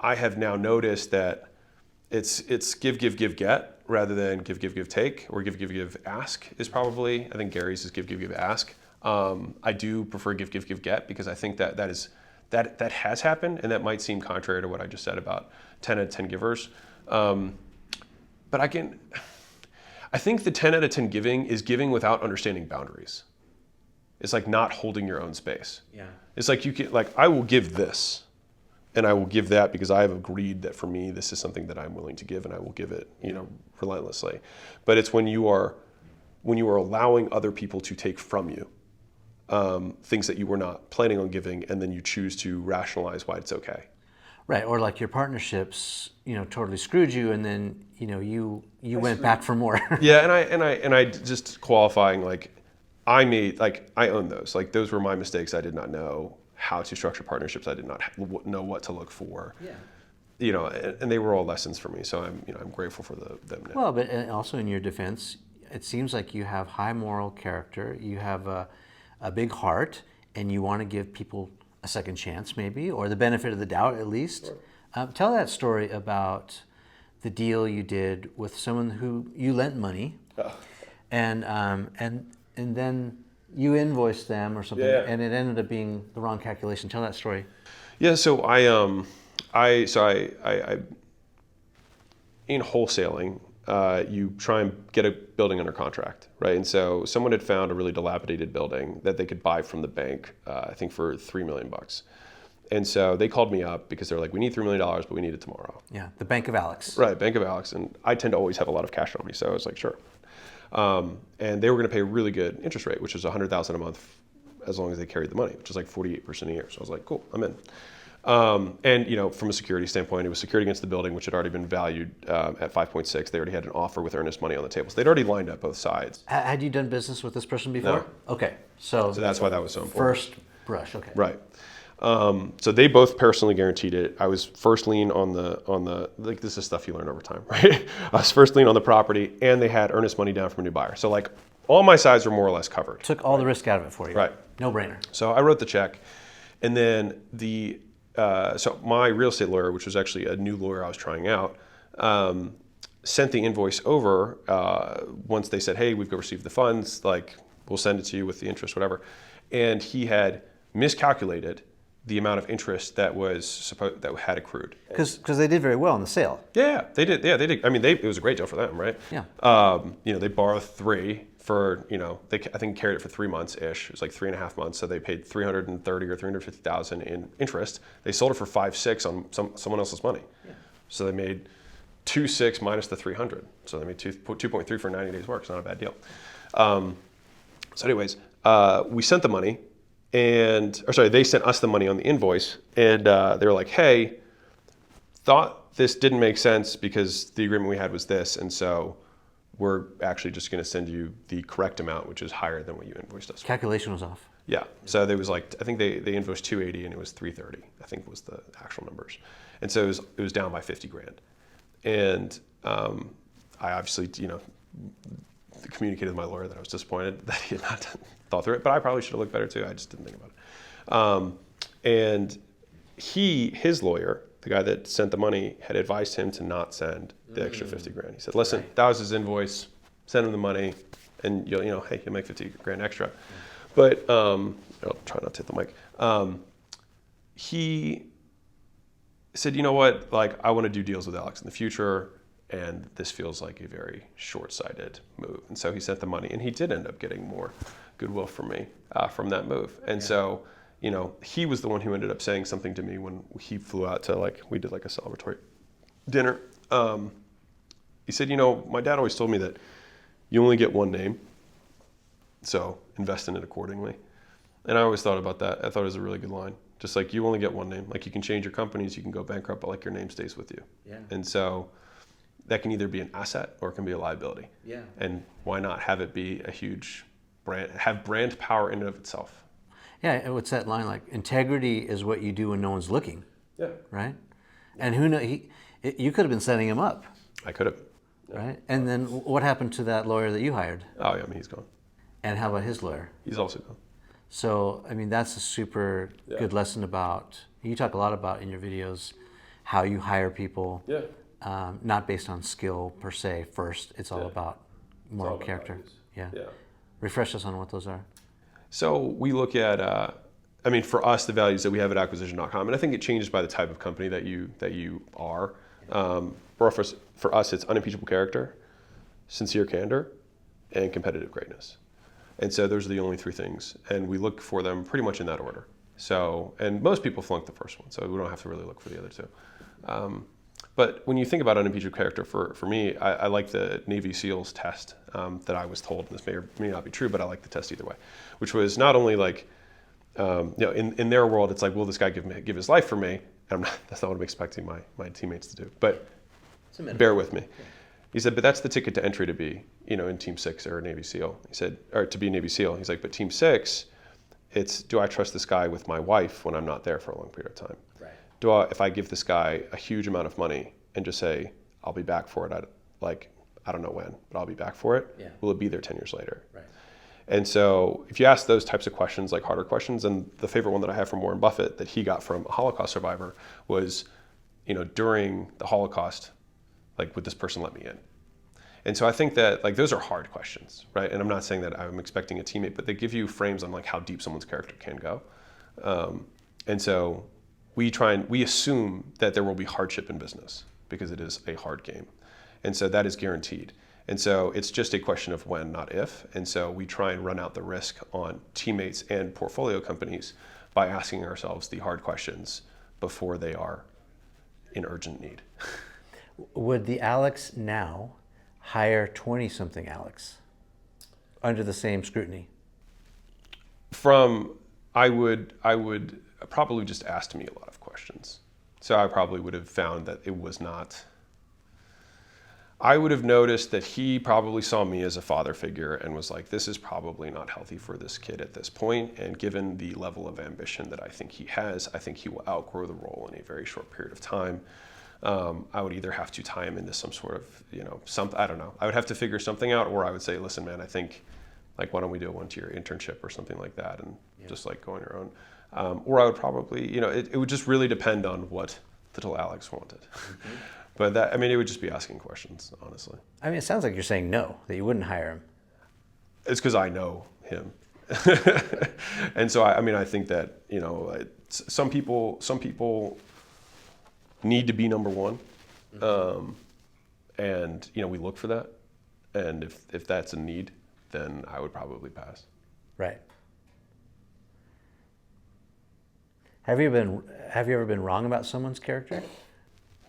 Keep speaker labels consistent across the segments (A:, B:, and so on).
A: I have now noticed that it's give, give, give, get rather than give, give, give, take, or give, give, give, ask is probably, I think Gary's is give, give, give, ask. I do prefer give, give, give, get because I think that that has happened, and that might seem contrary to what I just said about 10 out of 10 givers. But I think the 10 out of 10 giving is giving without understanding boundaries. It's like not holding your own space.
B: Yeah.
A: It's like I will give this, and I will give that because I have agreed that for me this is something that I'm willing to give, and I will give it, relentlessly. But it's when you are allowing other people to take from you things that you were not planning on giving, and then you choose to rationalize why it's okay.
B: Right, or like your partnerships, totally screwed you, and then you went back for more.
A: Yeah, and I just qualifying I own those. Those were my mistakes. I did not know how to structure partnerships. I did not know what to look for. Yeah. And they were all lessons for me. So I'm grateful for them now.
B: Well, but also in your defense, it seems like you have high moral character. You have a big heart, and you want to give people a second chance, maybe, or the benefit of the doubt at least. Sure. Tell that story about the deal you did with someone who you lent money, and then you invoiced them or something, and it ended up being the wrong calculation. Tell that story.
A: Yeah, so I in wholesaling, you try and get a building under contract, right? And so someone had found a really dilapidated building that they could buy from the bank, I think for $3 million. And so they called me up because they're like, we need $3 million, but we need it tomorrow.
B: Yeah, the Bank of Alex.
A: Right, Bank of Alex. And I tend to always have a lot of cash on me, so I was like, sure. And they were going to pay a really good interest rate, which was $100,000 a month as long as they carried the money, which is like 48% a year. So I was like, cool, I'm in. And from a security standpoint, it was secured against the building, which had already been valued at 5.6. They already had an offer with earnest money on the table. So they'd already lined up both sides.
B: Had you done business with this person before?
A: No.
B: Okay, so
A: that's why that was so important.
B: First brush, okay.
A: Right. So they both personally guaranteed it. I was first lien on the this is stuff you learn over time, right? I was first lien on the property, and they had earnest money down from a new buyer. So all my sides were more or less covered.
B: Took all the risk out of it for you.
A: Right.
B: No brainer.
A: So I wrote the check, and then so my real estate lawyer, which was actually a new lawyer I was trying out, sent the invoice over once they said, hey, we've received the funds, we'll send it to you with the interest, whatever. And he had miscalculated the amount of interest that had accrued.
B: Because they did very well on the sale.
A: Yeah, they did. Yeah, they did. I mean, it was a great deal for them, right?
B: Yeah.
A: They borrowed $3 for, I think carried it for 3 months ish. It was like 3.5 months. So they paid $330,000 or $350,000 in interest. They sold it for 5.6 on someone else's money. Yeah. So they made 2.6 minus the 300. So they made 2.3 for 90 days work. It's not a bad deal. So anyways, we sent the money. They sent us the money on the invoice, and they were like, hey, thought this didn't make sense because the agreement we had was this, and so we're actually just going to send you the correct amount, which is higher than what you invoiced us for.
B: Calculation was off.
A: Yeah, so there was I think they invoiced $280 and it was $330, I think was the actual numbers. And so it was down by $50,000. And I obviously, communicated with my lawyer that I was disappointed that he had not thought through it, but I probably should have looked better too. I just didn't think about it. And his lawyer, the guy that sent the money, had advised him to not send the extra $50,000. He said, listen, that was his invoice, send him the money, and you'll make $50,000 extra. But I'll try not to hit the mic. He said, you know what, I want to do deals with Alex in the future, and this feels like a very short-sighted move. And so he sent the money, and he did end up getting more goodwill from me from that move. And so, he was the one who ended up saying something to me when he flew out to we did a celebratory dinner. He said, my dad always told me that you only get one name, so invest in it accordingly. And I always thought about that. I thought it was a really good line. Just you only get one name. You can change your companies, you can go bankrupt, but your name stays with you. Yeah. And so that can either be an asset or it can be a liability. Yeah. And why not have it be a huge brand, have brand power in and of itself?
B: Yeah, what's that line integrity is what you do when no one's looking.
A: Yeah.
B: Right? And who knows, you could have been setting him up.
A: I could have.
B: Yeah. Right? And then what happened to that lawyer that you hired?
A: Oh, yeah, he's gone.
B: And how about his lawyer?
A: He's also gone.
B: So, that's a super good lesson about, you talk a lot about in your videos, how you hire people.
A: Yeah.
B: Not based on skill per se. First, it's all about moral
A: all about
B: character.
A: values.
B: Yeah.
A: Yeah.
B: Refresh us on what those are.
A: So we look at, I mean, for us, the values that we have at acquisition.com, and I think it changes by the type of company that you are. For us, it's unimpeachable character, sincere candor, and competitive greatness. And so those are the only three things, and we look for them pretty much in that order. So, and most people flunk the first one, so we don't have to really look for the other two. But when you think about unimpeachable character, for me, I like the Navy SEALs test that I was told, and this may or may not be true, but I like the test either way, which was not only like, in their world, it's like, will this guy give his life for me? And that's not what I'm expecting my teammates to do, but bear with me. Yeah. He said, but that's the ticket to entry to be, in Team 6 or a Navy SEAL. He said, or to be a Navy SEAL. He's like, but Team 6, it's, do I trust this guy with my wife when I'm not there for a long period of time? Right. If I give this guy a huge amount of money and just say, I'll be back for it, I don't know when, but I'll be back for it, will it be there 10 years later? Right. And so if you ask those types of questions, like harder questions, and the favorite one that I have from Warren Buffett that he got from a Holocaust survivor was, during the Holocaust, like, would this person let me in? And so I think that, like, those are hard questions, right? And I'm not saying that I'm expecting a teammate, but they give you frames on like how deep someone's character can go. And so we assume that there will be hardship in business because it is a hard game. And so that is guaranteed. And so it's just a question of when, not if. And so we try and run out the risk on teammates and portfolio companies by asking ourselves the hard questions before they are in urgent need.
B: Would the Alex now hire 20-something Alex under the same scrutiny?
A: I would probably just asked me a lot of questions. So I probably would have found that it was not, I would have noticed that he probably saw me as a father figure and was like, this is probably not healthy for this kid at this point. And given the level of ambition that I think he has, I think he will outgrow the role in a very short period of time. I would either have to tie him into some sort of, I don't know. I would have to figure something out, or I would say, listen, man, I think, like, why don't we do a 1-year internship or something like that, and just like go on your own. Or I would probably, it would just really depend on what little Alex wanted. Mm-hmm. But it would just be asking questions, honestly.
B: It sounds like you're saying no, that you wouldn't hire him.
A: It's because I know him. And so, I think that, some people need to be number one. Mm-hmm. And, we look for that. And if that's a need, then I would probably pass.
B: Right. Have you ever been wrong about someone's character?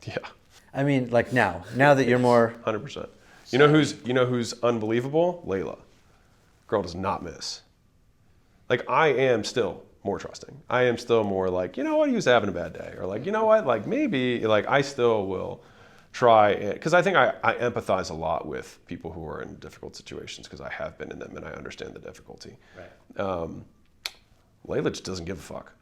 A: Yeah.
B: Like now that you're more
A: 100%. You know who's unbelievable? Layla. Girl does not miss. Like, I am still more trusting. I am still more like, he was having a bad day, or like, like maybe, like, I still will try it, because I think I empathize a lot with people who are in difficult situations, because I have been in them and I understand the difficulty. Right. Layla just doesn't give a fuck.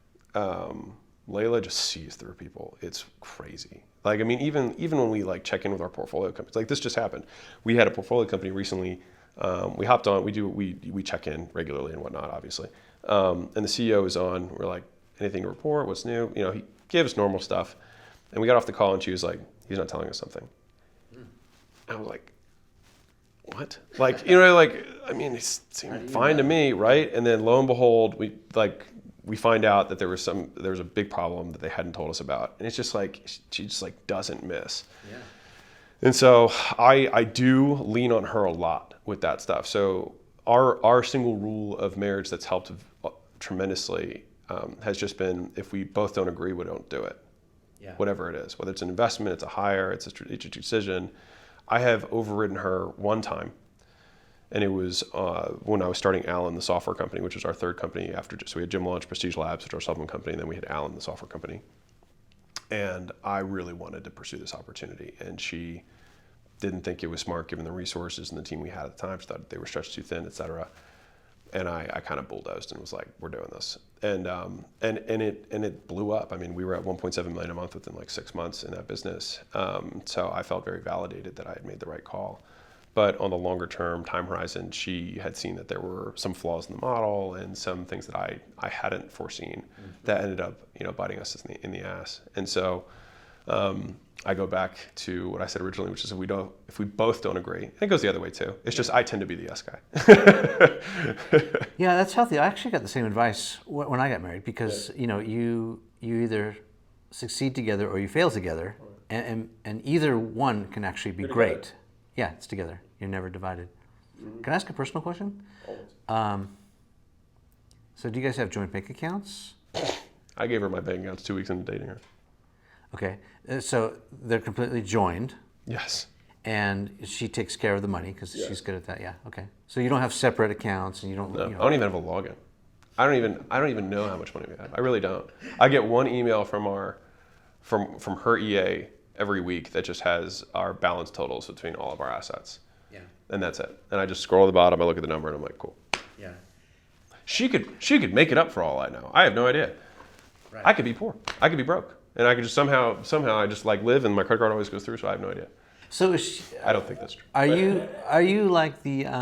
A: Layla just sees through people. It's crazy. Like, even when we like check in with our portfolio companies, like this just happened. We had a portfolio company recently. We hopped on. We check in regularly and whatnot, obviously. And the CEO was on. We're like, anything to report? What's new? He gave us normal stuff. And we got off the call and she was like, he's not telling us something. I was like, what? Like, it seemed fine to me, right? And then lo and behold, we find out that there was a big problem that they hadn't told us about. And it's just like, she just like doesn't miss. Yeah. And so I do lean on her a lot with that stuff. So our single rule of marriage that's helped tremendously has just been, if we both don't agree, we don't do it. Yeah. Whatever it is, whether it's an investment, it's a hire, it's a strategic decision. I have overridden her one time. And it was when I was starting Allen, the software company, which was our third company after. So we had Jim Launch, Prestige Labs, which was our supplement company, and then we had Allen, the software company. And I really wanted to pursue this opportunity, and she didn't think it was smart given the resources and the team we had at the time. She thought they were stretched too thin, et cetera. And I kind of bulldozed and was like, we're doing this. And it blew up. We were at 1.7 million a month within like 6 months in that business. So I felt very validated that I had made the right call. But on the longer term time horizon, she had seen that there were some flaws in the model and some things that I hadn't foreseen that ended up, biting us in the ass. And so I go back to what I said originally, which is if we both don't agree, and it goes the other way too. It's just I tend to be the yes guy.
B: Yeah, that's healthy. I actually got the same advice when I got married because you either succeed together or you fail together, and either one can actually be great. Yeah, it's together. You're never divided. Can I ask a personal question?
A: Always.
B: So do you guys have joint bank accounts?
A: I gave her my bank accounts 2 weeks into dating her.
B: Okay, so they're completely joined.
A: Yes.
B: And she takes care of the money because she's good at that. Yeah. Okay. So you don't have separate accounts, and you don't.
A: No, I don't even have a login. I don't even know how much money we have. I really don't. I get one email from her EA every week that just has our balance totals between all of our assets.
B: Yeah.
A: And that's it. And I just scroll to the bottom. I look at the number, and I'm like, cool.
B: Yeah.
A: She could make it up for all I know. I have no idea. Right. I could be poor. I could be broke. And I could just somehow I just like live, and my credit card always goes through, so I have no idea.
B: So
A: I don't think that's true.
B: Are you like the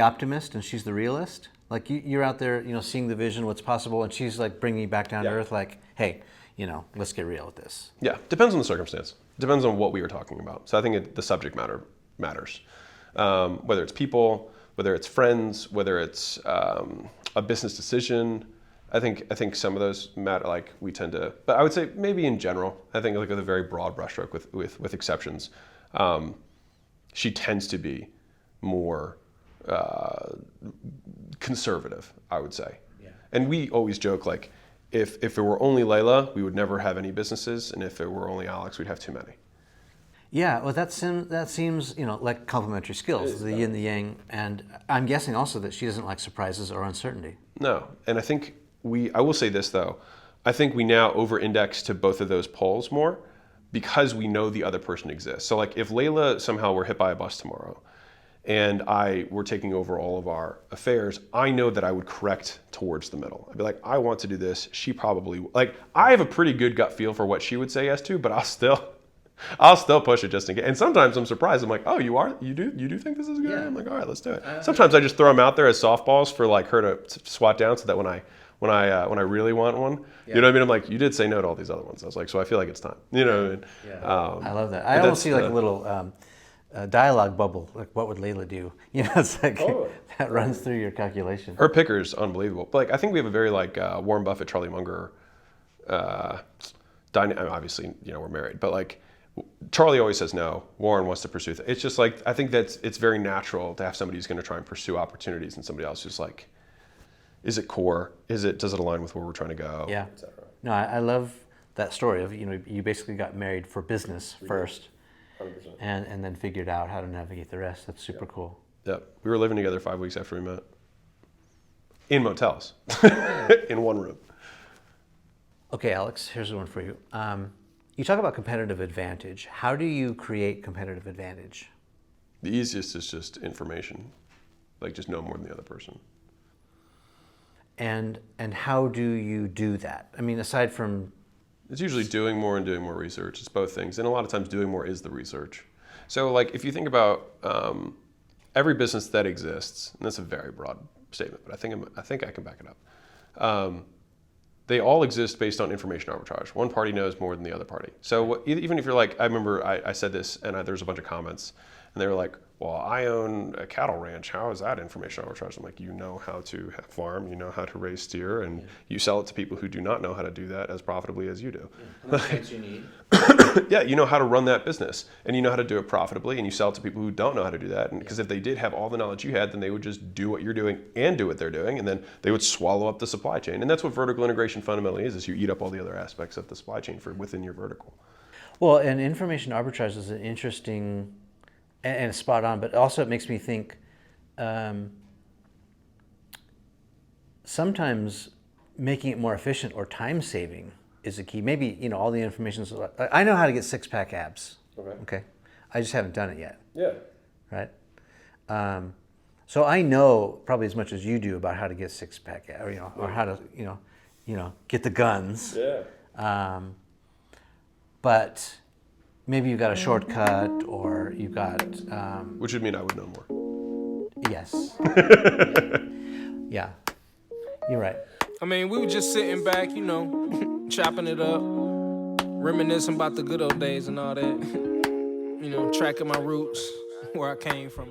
B: optimist and she's the realist? Like you're out there, seeing the vision, what's possible, and she's like bringing you back down to earth, like, hey, let's get real with this. Yeah,
A: depends on the circumstance. Depends on what we were talking about. So I think the subject matter matters. Whether it's people, whether it's friends, whether it's a business decision. I think some of those matter. Like we tend to, but I would say maybe in general. I think like with a very broad brushstroke, with exceptions, she tends to be more conservative. I would say. Yeah. And we always joke like, if it were only Layla, we would never have any businesses, and if it were only Alex, we'd have too many.
B: Yeah, well, that seems like complementary skills, the yin, the yang, and I'm guessing also that she doesn't like surprises or uncertainty.
A: No, and I think I will say this though, I think we now over-index to both of those poles more because we know the other person exists. So like if Layla somehow were hit by a bus tomorrow and I were taking over all of our affairs, I know that I would correct towards the middle. I'd be like, I want to do this. She probably, I have a pretty good gut feel for what she would say yes to, but I'll still push it just in case. And sometimes I'm surprised. I'm like, oh, you do think this is good? Yeah. I'm like, all right, let's do it. Sometimes I just throw them out there as softballs for like her to swat down, so that when I really want one, you know what I mean? I'm like, you did say no to all these other ones. I was like, so I feel like it's time. You know what I mean?
B: Yeah. I love that. I almost see like a little dialogue bubble. Like, what would Layla do? It's like that runs through your calculation.
A: Her picker's unbelievable. But I think we have a very Warren Buffett, Charlie Munger. Obviously, we're married, but Charlie always says no. Warren wants to pursue. It's just I think it's very natural to have somebody who's going to try and pursue opportunities, and somebody else who's like, is it core? Does it align with where we're trying to go?
B: Yeah. No, I love that story of you basically got married for business first, 100%. and then figured out how to navigate the rest. That's super cool.
A: Yeah, we were living together 5 weeks after we met. In motels, in one room.
B: Okay, Alex, here's one for you. You talk about competitive advantage. How do you create competitive advantage?
A: The easiest is just information, just know more than the other person.
B: And how do you do that? I mean, aside from...
A: It's usually doing more and doing more research. It's both things. And a lot of times doing more is the research. So if you think about every business that exists, and that's a very broad statement, but I think I can back it up. They all exist based on information arbitrage. One party knows more than the other party. So even if you're I remember I said this, and there's a bunch of comments, and they were like, well, I own a cattle ranch. How is that information arbitrage? I'm like, you know how to farm, you know how to raise steer, and you sell it to people who do not know how to do that as profitably as you do.
B: How much chance you need?
A: Yeah, you know how to run that business, and you know how to do it profitably, and you sell it to people who don't know how to do that. And because if they did have all the knowledge you had, then they would just do what you're doing and do what they're doing, and then they would swallow up the supply chain. And that's what vertical integration fundamentally is you eat up all the other aspects of the supply chain within your vertical.
B: Well, and information arbitrage is an interesting and spot on, but also it makes me think sometimes making it more efficient or time saving is a key. Maybe, all the information. I know how to get 6-pack abs. Okay. I just haven't done it yet.
A: Yeah.
B: Right? So I know probably as much as you do about how to get 6-pack abs, or how to, get the guns.
A: Yeah.
B: But maybe you've got a shortcut, or you've got...
A: Which would mean I would know more.
B: Yes. Yeah. You're right.
C: I mean, we were just sitting back, chopping it up. reminiscing about the good old days and all that. You know, tracking my roots, where I came from.